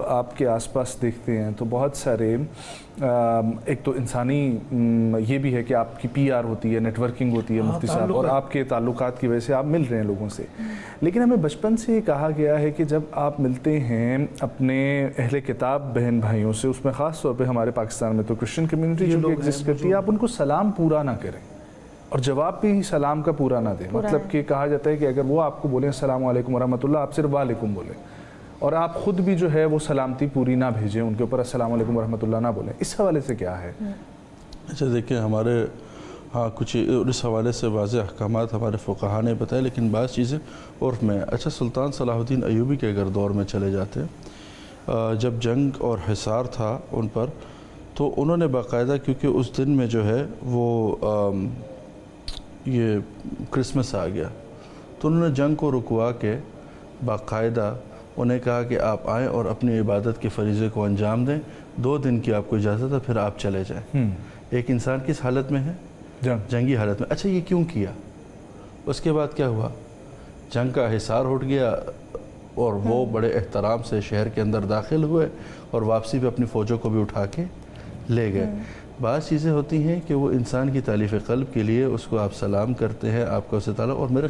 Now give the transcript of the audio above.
آپ کے آس پاس دیکھتے ہیں تو بہت سارے ایک تو انسانی یہ بھی ہے کہ آپ کی پی آر ہوتی ہے، نیٹ ورکنگ ہوتی ہے مفتی صاحب، اور آپ کے تعلقات کی وجہ سے آپ مل رہے ہیں لوگوں سے، لیکن ہمیں بچپن سے یہ کہا گیا ہے کہ جب آپ ملتے ہیں اپنے اہل کتاب بہن بھائیوں سے، اس میں خاص طور پہ ہمارے پاکستان میں تو کرسچن کمیونٹی جو ایگزسٹ کرتی ہے، آپ ان کو سلام پورا نہ کریں اور جواب بھی سلام کا پورا نہ دیں. مطلب کہ کہا جاتا ہے کہ اگر وہ آپ کو بولیں السلام علیکم ورحمۃ اللہ، آپ صرف وعلیکم بولیں، اور آپ خود بھی جو ہے وہ سلامتی پوری نہ بھیجیں ان کے اوپر، السلام علیکم ورحمۃ اللہ نہ بولیں. اس حوالے سے کیا ہے؟ اچھا دیکھیں، ہمارے کچھ اس حوالے سے واضح احکامات ہمارے فقہاء نے بتائے، لیکن بعض چیزیں عرف میں. اچھا، سلطان صلاح الدین ایوبی کے اگر دور میں چلے جاتے ہیں، جب جنگ اور حصار تھا ان پر، تو انہوں نے باقاعدہ، کیونکہ اس دن میں جو ہے وہ یہ کرسمس آ گیا، تو انہوں نے جنگ کو رکوا کے باقاعدہ انہیں کہا کہ آپ آئیں اور اپنی عبادت کے فریضے کو انجام دیں، 2 دن کی آپ کو اجازت ہے، پھر آپ چلے جائیں. ایک انسان کس حالت میں ہے؟ جنگی حالت میں. اچھا، یہ کیوں کیا؟ اس کے بعد کیا ہوا؟ جنگ کا حصار اٹھ گیا اور وہ بڑے احترام سے شہر کے اندر داخل ہوئے اور واپسی پہ اپنی فوجوں کو بھی اٹھا کے لے گئے. بعض چیزیں ہوتی ہیں کہ وہ انسان کی تالیف قلب کے لیے اس کو آپ سلام کرتے ہیں، آپ کا اسے تعلق، اور میرے